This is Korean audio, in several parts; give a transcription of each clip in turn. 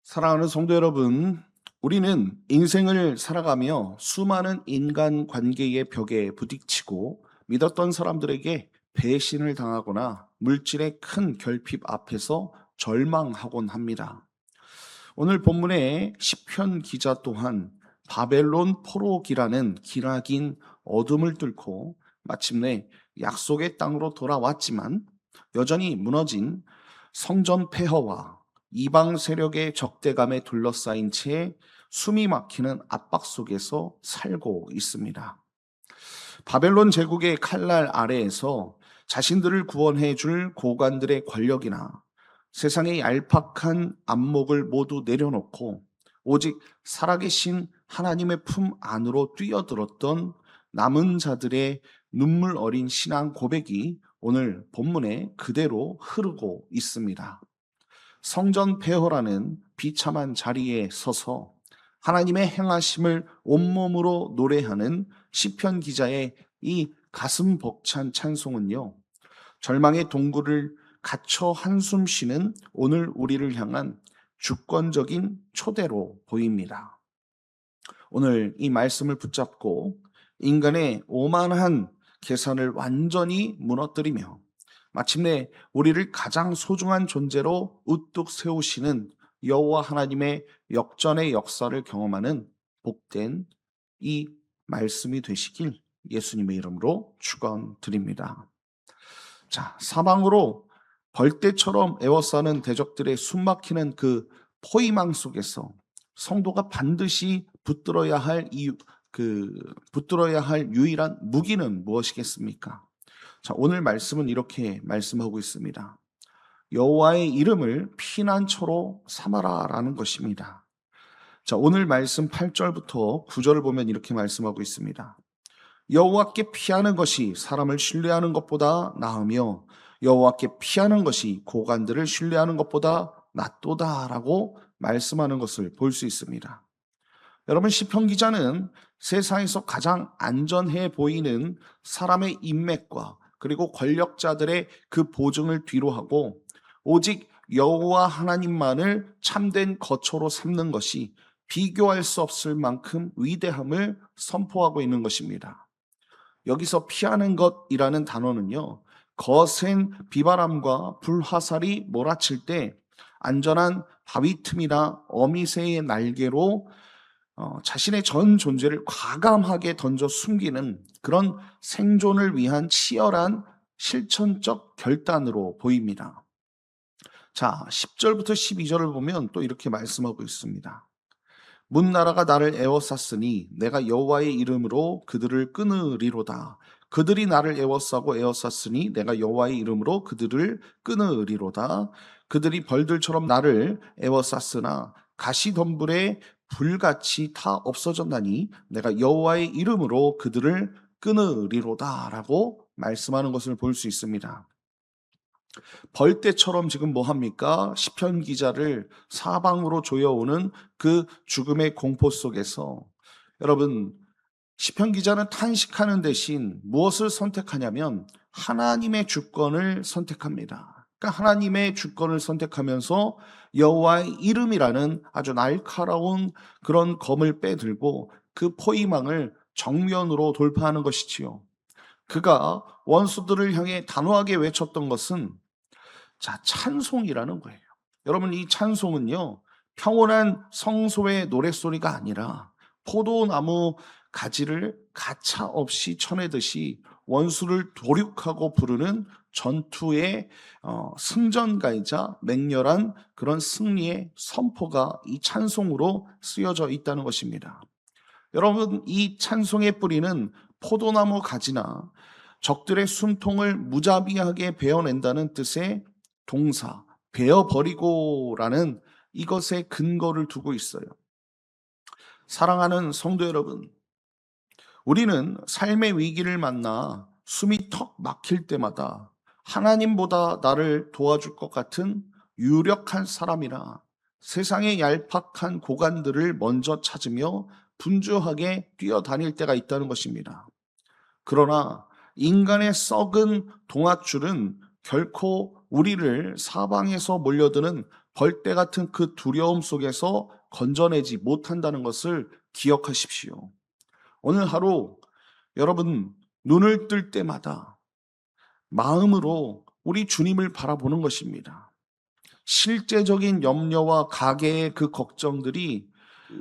사랑하는 성도 여러분, 우리는 인생을 살아가며 수많은 인간 관계의 벽에 부딪히고 믿었던 사람들에게 배신을 당하거나 물질의 큰 결핍 앞에서 절망하곤 합니다. 오늘 본문의 시편 기자 또한 바벨론 포로기라는 기나긴 어둠을 뚫고 마침내 약속의 땅으로 돌아왔지만 여전히 무너진 성전 폐허와 이방 세력의 적대감에 둘러싸인 채 숨이 막히는 압박 속에서 살고 있습니다. 바벨론 제국의 칼날 아래에서 자신들을 구원해 줄 고관들의 권력이나 세상의 얄팍한 안목을 모두 내려놓고 오직 살아계신 하나님의 품 안으로 뛰어들었던 남은 자들의 눈물 어린 신앙 고백이 오늘 본문에 그대로 흐르고 있습니다. 성전 폐허라는 비참한 자리에 서서 하나님의 행하심을 온몸으로 노래하는 시편 기자의 이 가슴 벅찬 찬송은요, 절망의 동굴을 갇혀 한숨 쉬는 오늘 우리를 향한 주권적인 초대로 보입니다. 오늘 이 말씀을 붙잡고 인간의 오만한 계산을 완전히 무너뜨리며 마침내 우리를 가장 소중한 존재로 우뚝 세우시는 여호와 하나님의 역전의 역사를 경험하는 복된 이 말씀이 되시길 예수님의 이름으로 축원드립니다. 자, 사방으로 벌떼처럼 에워싸는 대적들의 숨막히는 그 포위망 속에서 성도가 반드시 붙들어야 할 유일한 무기는 무엇이겠습니까? 자, 오늘 말씀은 이렇게 말씀하고 있습니다. 여호와의 이름을 피난처로 삼아라라는 것입니다. 자, 오늘 말씀 8절부터 9절을 보면 이렇게 말씀하고 있습니다. 여호와께 피하는 것이 사람을 신뢰하는 것보다 나으며 여호와께 피하는 것이 고관들을 신뢰하는 것보다 낫도다라고 말씀하는 것을 볼 수 있습니다. 여러분, 시편 기자는 세상에서 가장 안전해 보이는 사람의 인맥과 그리고 권력자들의 그 보증을 뒤로하고 오직 여호와 하나님만을 참된 거처로 삼는 것이 비교할 수 없을 만큼 위대함을 선포하고 있는 것입니다. 여기서 피하는 것이라는 단어는요, 거센 비바람과 불화살이 몰아칠 때 안전한 바위 틈이나 어미새의 날개로 자신의 전 존재를 과감하게 던져 숨기는 그런 생존을 위한 치열한 실천적 결단으로 보입니다. 자, 10절부터 12절을 보면 또 이렇게 말씀하고 있습니다. 문나라가 나를 에워쌌으니 내가 여호와의 이름으로 그들을 끊으리로다. 그들이 나를 에워싸고 에워쌌으니 내가 여호와의 이름으로 그들을 끊으리로다. 그들이 벌들처럼 나를 에워쌌으나 가시덤불에 불같이 타 없어졌나니 내가 여호와의 이름으로 그들을 끊으리로다라고 말씀하는 것을 볼 수 있습니다. 벌떼처럼 지금 뭐 합니까? 시편 기자를 사방으로 조여오는 그 죽음의 공포 속에서 여러분, 시편 기자는 탄식하는 대신 무엇을 선택하냐면 하나님의 주권을 선택합니다. 그러니까 하나님의 주권을 선택하면서 여호와의 이름이라는 아주 날카로운 그런 검을 빼들고 그 포위망을 정면으로 돌파하는 것이지요. 그가 원수들을 향해 단호하게 외쳤던 것은 자, 찬송이라는 거예요. 여러분, 이 찬송은요, 평온한 성소의 노랫소리가 아니라 포도나무 가지를 가차 없이 쳐내듯이 원수를 도륙하고 부르는 전투의 승전가이자 맹렬한 그런 승리의 선포가 이 찬송으로 쓰여져 있다는 것입니다. 여러분, 이 찬송의 뿌리는 포도나무 가지나 적들의 숨통을 무자비하게 베어낸다는 뜻의 동사, 베어버리고라는 이것에 근거를 두고 있어요. 사랑하는 성도 여러분, 우리는 삶의 위기를 만나 숨이 턱 막힐 때마다 하나님보다 나를 도와줄 것 같은 유력한 사람이나 세상의 얄팍한 고관들을 먼저 찾으며 분주하게 뛰어다닐 때가 있다는 것입니다. 그러나 인간의 썩은 동아줄은 결코 우리를 사방에서 몰려드는 벌떼 같은 그 두려움 속에서 건져내지 못한다는 것을 기억하십시오. 오늘 하루 여러분 눈을 뜰 때마다 마음으로 우리 주님을 바라보는 것입니다. 실제적인 염려와 가계의 그 걱정들이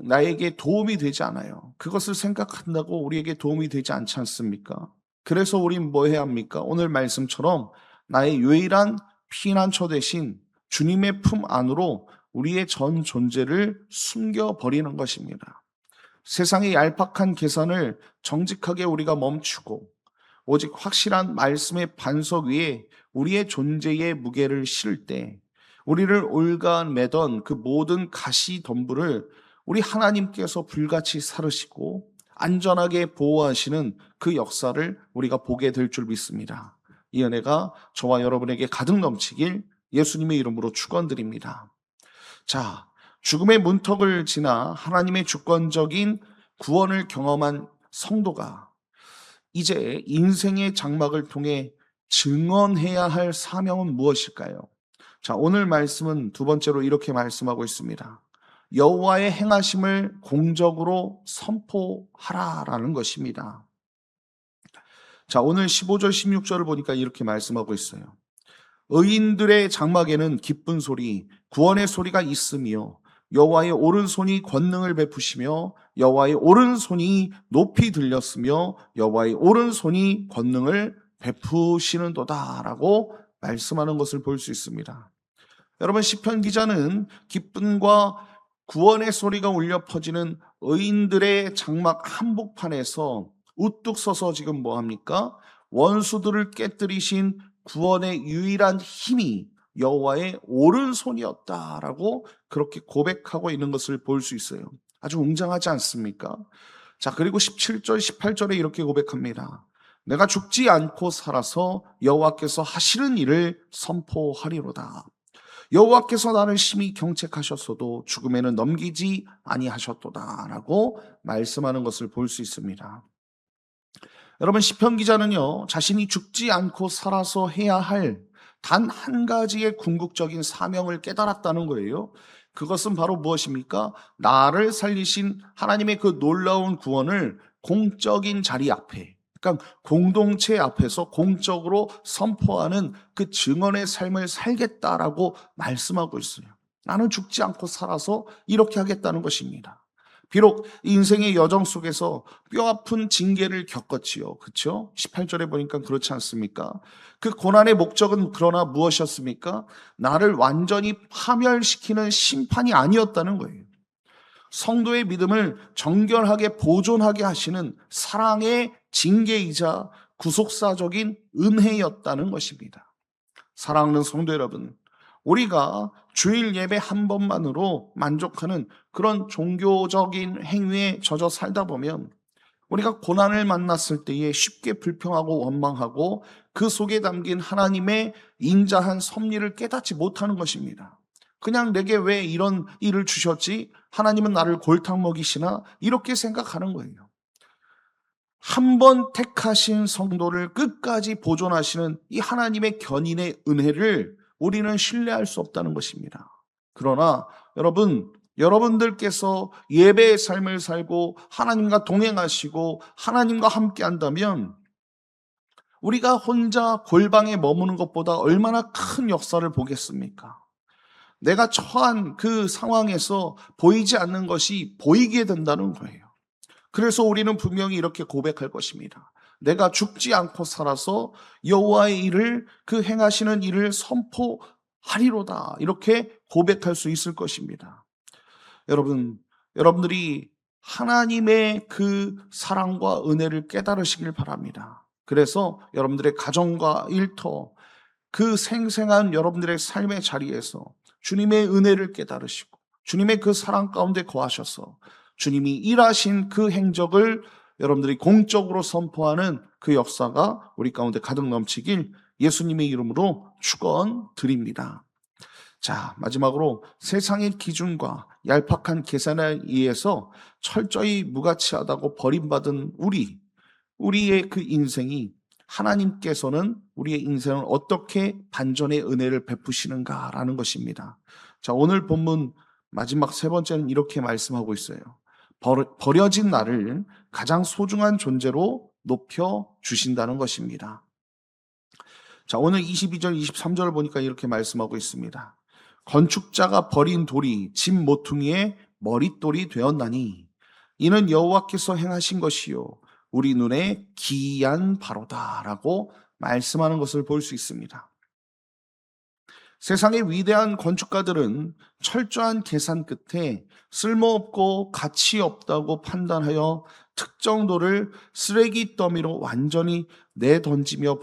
나에게 도움이 되지 않아요. 그것을 생각한다고 우리에게 도움이 되지 않지 않습니까? 그래서 우린 뭐 해야 합니까? 오늘 말씀처럼 나의 유일한 피난처 대신 주님의 품 안으로 우리의 전 존재를 숨겨버리는 것입니다. 세상의 얄팍한 계산을 정직하게 우리가 멈추고 오직 확실한 말씀의 반석 위에 우리의 존재의 무게를 실을 때 우리를 올가매던 그 모든 가시 덤불을 우리 하나님께서 불같이 사르시고 안전하게 보호하시는 그 역사를 우리가 보게 될 줄 믿습니다. 이 은혜가 저와 여러분에게 가득 넘치길 예수님의 이름으로 축원드립니다. 자, 죽음의 문턱을 지나 하나님의 주권적인 구원을 경험한 성도가 이제 인생의 장막을 통해 증언해야 할 사명은 무엇일까요? 자, 오늘 말씀은 두 번째로 이렇게 말씀하고 있습니다. 여호와의 행하심을 공적으로 선포하라라는 것입니다. 자, 오늘 15절 16절을 보니까 이렇게 말씀하고 있어요. 의인들의 장막에는 기쁜 소리, 구원의 소리가 있으며 여호와의 오른손이 권능을 베푸시며 여호와의 오른손이 높이 들렸으며 여호와의 오른손이 권능을 베푸시는도다라고 말씀하는 것을 볼 수 있습니다. 여러분, 시편 기자는 기쁨과 구원의 소리가 울려 퍼지는 의인들의 장막 한복판에서 우뚝 서서 지금 뭐 합니까? 원수들을 깨뜨리신 구원의 유일한 힘이 여호와의 오른손이었다라고 그렇게 고백하고 있는 것을 볼 수 있어요. 아주 웅장하지 않습니까? 자, 그리고 17절, 18절에 이렇게 고백합니다. 내가 죽지 않고 살아서 여호와께서 하시는 일을 선포하리로다. 여호와께서 나를 심히 경책하셨어도 죽음에는 넘기지 아니하셨도다라고 말씀하는 것을 볼 수 있습니다. 여러분, 시편 기자는요, 자신이 죽지 않고 살아서 해야 할 단 한 가지의 궁극적인 사명을 깨달았다는 거예요. 그것은 바로 무엇입니까? 나를 살리신 하나님의 그 놀라운 구원을 공적인 자리 앞에, 그러니까 공동체 앞에서 공적으로 선포하는 그 증언의 삶을 살겠다라고 말씀하고 있어요. 나는 죽지 않고 살아서 이렇게 하겠다는 것입니다. 비록 인생의 여정 속에서 뼈아픈 징계를 겪었지요. 그렇죠? 18절에 보니까 그렇지 않습니까? 그 고난의 목적은 그러나 무엇이었습니까? 나를 완전히 파멸시키는 심판이 아니었다는 거예요. 성도의 믿음을 정결하게 보존하게 하시는 사랑의 징계이자 구속사적인 은혜였다는 것입니다. 사랑하는 성도 여러분, 우리가 주일 예배 한 번만으로 만족하는 그런 종교적인 행위에 젖어 살다 보면 우리가 고난을 만났을 때에 쉽게 불평하고 원망하고 그 속에 담긴 하나님의 인자한 섭리를 깨닫지 못하는 것입니다. 그냥 내게 왜 이런 일을 주셨지? 하나님은 나를 골탕 먹이시나? 이렇게 생각하는 거예요. 한 번 택하신 성도를 끝까지 보존하시는 이 하나님의 견인의 은혜를 우리는 신뢰할 수 없다는 것입니다. 그러나 여러분들께서 예배의 삶을 살고 하나님과 동행하시고 하나님과 함께 한다면 우리가 혼자 골방에 머무는 것보다 얼마나 큰 역사를 보겠습니까? 내가 처한 그 상황에서 보이지 않는 것이 보이게 된다는 거예요. 그래서 우리는 분명히 이렇게 고백할 것입니다. 내가 죽지 않고 살아서 여호와의 일을, 그 행하시는 일을 선포하리로다. 이렇게 고백할 수 있을 것입니다. 여러분들이 하나님의 그 사랑과 은혜를 깨달으시길 바랍니다. 그래서 여러분들의 가정과 일터, 그 생생한 여러분들의 삶의 자리에서 주님의 은혜를 깨달으시고 주님의 그 사랑 가운데 거하셔서 주님이 일하신 그 행적을 여러분들이 공적으로 선포하는 그 역사가 우리 가운데 가득 넘치길 예수님의 이름으로 축원드립니다. 자, 마지막으로 세상의 기준과 얄팍한 계산에 의해서 철저히 무가치하다고 버림받은 우리, 우리의 그 인생이 하나님께서는 우리의 인생을 어떻게 반전의 은혜를 베푸시는가라는 것입니다. 자, 오늘 본문 마지막 세 번째는 이렇게 말씀하고 있어요. 버려진 나를 가장 소중한 존재로 높여 주신다는 것입니다. 자, 오늘 22절, 23절을 보니까 이렇게 말씀하고 있습니다. 건축자가 버린 돌이 집 모퉁이의 머릿돌이 되었나니 이는 여호와께서 행하신 것이요 우리 눈에 기이한 바로다라고 말씀하는 것을 볼 수 있습니다. 세상의 위대한 건축가들은 철저한 계산 끝에 쓸모없고 가치 없다고 판단하여 특정 돌을 쓰레기 더미로 완전히 내던지는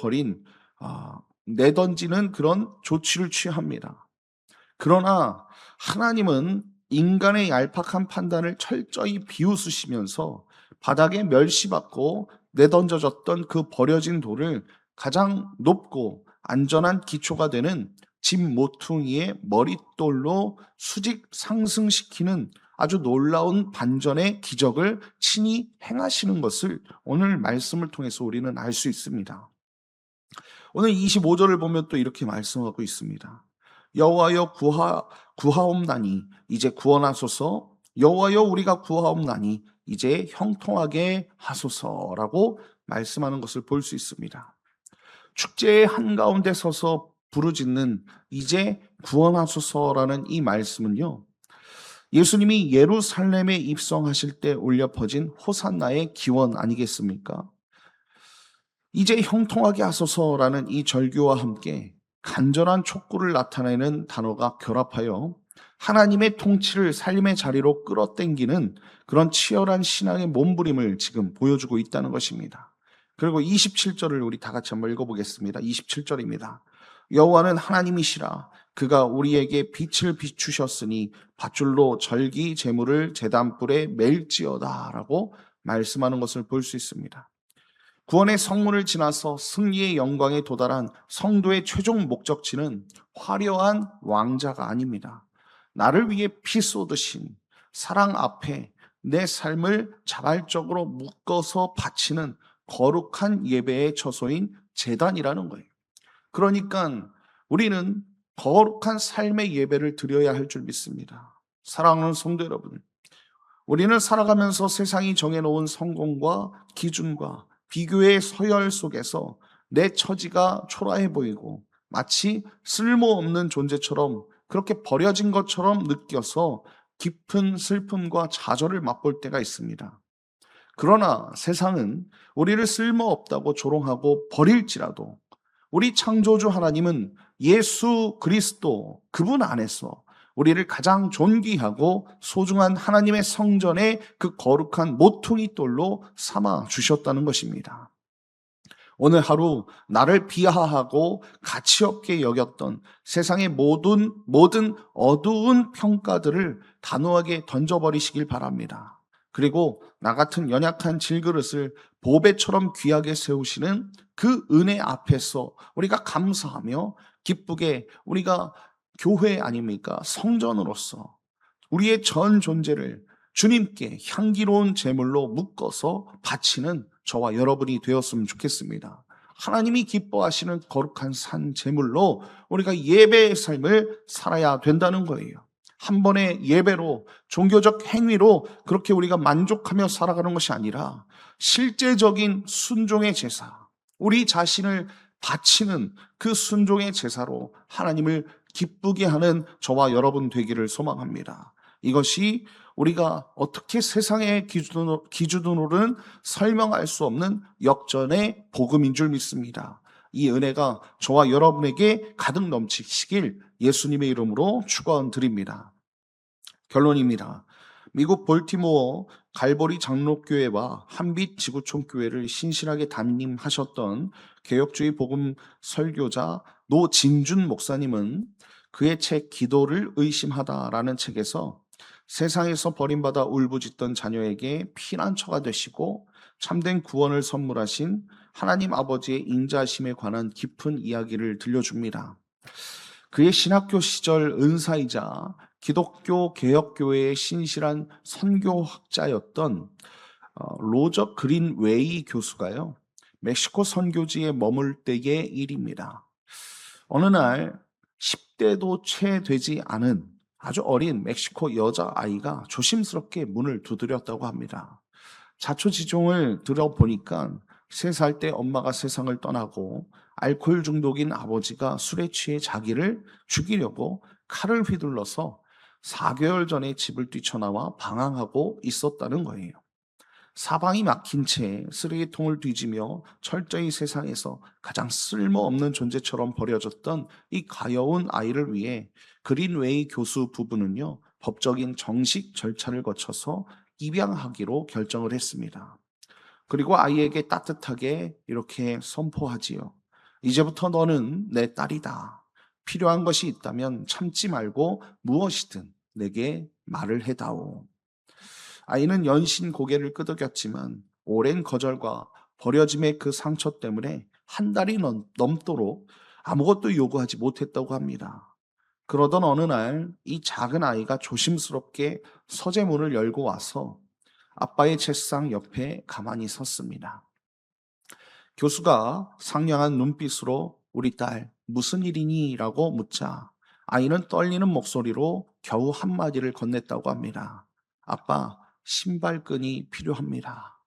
그런 조치를 취합니다. 그러나 하나님은 인간의 얄팍한 판단을 철저히 비웃으시면서 바닥에 멸시받고 내던져졌던 그 버려진 돌을 가장 높고 안전한 기초가 되는 집 모퉁이의 머릿돌로 수직 상승시키는 아주 놀라운 반전의 기적을 친히 행하시는 것을 오늘 말씀을 통해서 우리는 알 수 있습니다. 오늘 25절을 보면 또 이렇게 말씀하고 있습니다. 여호와여 구하옵나니 이제 구원하소서. 여호와여 우리가 구하옵나니 이제 형통하게 하소서라고 말씀하는 것을 볼 수 있습니다. 축제의 한가운데 서서 부르짖는 이제 구원하소서라는 이 말씀은요, 예수님이 예루살렘에 입성하실 때 울려 퍼진 호산나의 기원 아니겠습니까? 이제 형통하게 하소서라는 이 절규와 함께 간절한 촉구를 나타내는 단어가 결합하여 하나님의 통치를 삶의 자리로 끌어당기는 그런 치열한 신앙의 몸부림을 지금 보여주고 있다는 것입니다. 그리고 27절을 우리 다 같이 한번 읽어보겠습니다. 27절입니다. 여호와는 하나님이시라. 그가 우리에게 빛을 비추셨으니 밧줄로 절기 제물을 제단불에 맬지어다 라고 말씀하는 것을 볼 수 있습니다. 구원의 성문을 지나서 승리의 영광에 도달한 성도의 최종 목적지는 화려한 왕자가 아닙니다. 나를 위해 피 쏟으신 사랑 앞에 내 삶을 자발적으로 묶어서 바치는 거룩한 예배의 처소인 제단이라는 거예요. 그러니까 우리는 거룩한 삶의 예배를 드려야 할 줄 믿습니다. 사랑하는 성도 여러분, 우리는 살아가면서 세상이 정해놓은 성공과 기준과 비교의 서열 속에서 내 처지가 초라해 보이고 마치 쓸모없는 존재처럼 그렇게 버려진 것처럼 느껴서 깊은 슬픔과 좌절을 맛볼 때가 있습니다. 그러나 세상은 우리를 쓸모없다고 조롱하고 버릴지라도 우리 창조주 하나님은 예수 그리스도 그분 안에서 우리를 가장 존귀하고 소중한 하나님의 성전의 그 거룩한 모퉁이 돌로 삼아 주셨다는 것입니다. 오늘 하루 나를 비하하고 가치 없게 여겼던 세상의 모든 어두운 평가들을 단호하게 던져버리시길 바랍니다. 그리고 나 같은 연약한 질그릇을 보배처럼 귀하게 세우시는 그 은혜 앞에서 우리가 감사하며 기쁘게 우리가 교회 아닙니까? 성전으로서 우리의 전 존재를 주님께 향기로운 제물로 묶어서 바치는 저와 여러분이 되었으면 좋겠습니다. 하나님이 기뻐하시는 거룩한 산 제물로 우리가 예배의 삶을 살아야 된다는 거예요. 한 번의 예배로 종교적 행위로 그렇게 우리가 만족하며 살아가는 것이 아니라 실제적인 순종의 제사, 우리 자신을 바치는 그 순종의 제사로 하나님을 기쁘게 하는 저와 여러분 되기를 소망합니다. 이것이 우리가 어떻게 세상의 기준으로는 설명할 수 없는 역전의 복음인 줄 믿습니다. 이 은혜가 저와 여러분에게 가득 넘치시길 예수님의 이름으로 축원드립니다. 결론입니다. 미국 볼티모어 갈보리 장로교회와 한빛 지구촌 교회를 신실하게 담임하셨던 개혁주의 복음 설교자 노진준 목사님은 그의 책 기도를 의심하다라는 책에서 세상에서 버림받아 울부짖던 자녀에게 피난처가 되시고 참된 구원을 선물하신 하나님 아버지의 인자심에 관한 깊은 이야기를 들려줍니다. 그의 신학교 시절 은사이자 기독교 개혁교회의 신실한 선교학자였던 로저 그린웨이 교수가요, 멕시코 선교지에 머물 때의 일입니다. 어느 날 10대도 채 되지 않은 아주 어린 멕시코 여자아이가 조심스럽게 문을 두드렸다고 합니다. 자초지종을 들어보니까 3살 때 엄마가 세상을 떠나고 알코올 중독인 아버지가 술에 취해 자기를 죽이려고 칼을 휘둘러서 4개월 전에 집을 뛰쳐나와 방황하고 있었다는 거예요. 사방이 막힌 채 쓰레기통을 뒤지며 철저히 세상에서 가장 쓸모없는 존재처럼 버려졌던 이 가여운 아이를 위해 그린웨이 교수 부부는요, 법적인 정식 절차를 거쳐서 입양하기로 결정을 했습니다. 그리고 아이에게 따뜻하게 이렇게 선포하지요. 이제부터 너는 내 딸이다. 필요한 것이 있다면 참지 말고 무엇이든 내게 말을 해다오. 아이는 연신 고개를 끄덕였지만 오랜 거절과 버려짐의 그 상처 때문에 한 달이 넘도록 아무것도 요구하지 못했다고 합니다. 그러던 어느 날 이 작은 아이가 조심스럽게 서재문을 열고 와서 아빠의 책상 옆에 가만히 섰습니다. 교수가 상냥한 눈빛으로 우리 딸 무슨 일이니? 라고 묻자 아이는 떨리는 목소리로 겨우 한마디를 건넸다고 합니다. 아빠, 신발끈이 필요합니다.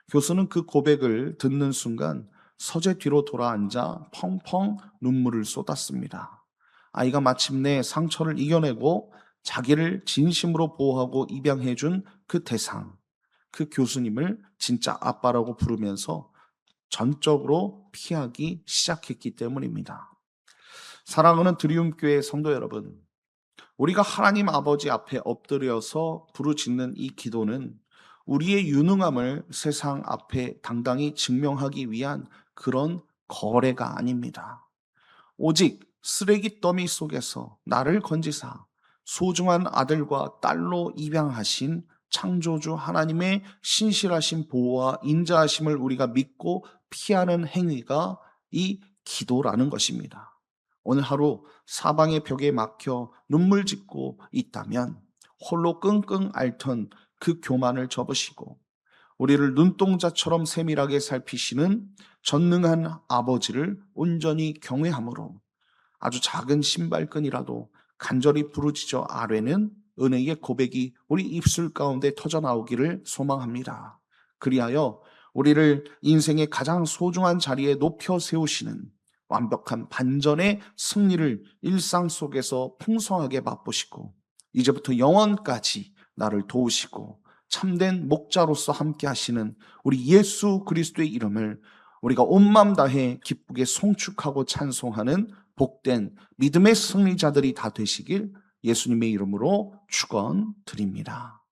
교수는 그 고백을 듣는 순간 서재 뒤로 돌아앉아 펑펑 눈물을 쏟았습니다. 아이가 마침내 상처를 이겨내고 자기를 진심으로 보호하고 입양해준 그 대상, 그 교수님을 진짜 아빠라고 부르면서 전적으로 피하기 시작했기 때문입니다. 사랑하는 드리움교회 성도 여러분, 우리가 하나님 아버지 앞에 엎드려서 부르짖는 이 기도는 우리의 유능함을 세상 앞에 당당히 증명하기 위한 그런 거래가 아닙니다. 오직 쓰레기 더미 속에서 나를 건지사 소중한 아들과 딸로 입양하신 창조주 하나님의 신실하신 보호와 인자하심을 우리가 믿고 피하는 행위가 이 기도라는 것입니다. 오늘 하루 사방의 벽에 막혀 눈물 짓고 있다면 홀로 끙끙 앓던 그 교만을 접으시고 우리를 눈동자처럼 세밀하게 살피시는 전능한 아버지를 온전히 경외함으로 아주 작은 신발끈이라도 간절히 부르짖어 아뢰는 은혜의 고백이 우리 입술 가운데 터져 나오기를 소망합니다. 그리하여 우리를 인생의 가장 소중한 자리에 높여 세우시는 완벽한 반전의 승리를 일상 속에서 풍성하게 맛보시고 이제부터 영원까지 나를 도우시고 참된 목자로서 함께 하시는 우리 예수 그리스도의 이름을 우리가 온 마음 다해 기쁘게 송축하고 찬송하는 복된 믿음의 승리자들이 다 되시길 예수님의 이름으로 축원드립니다.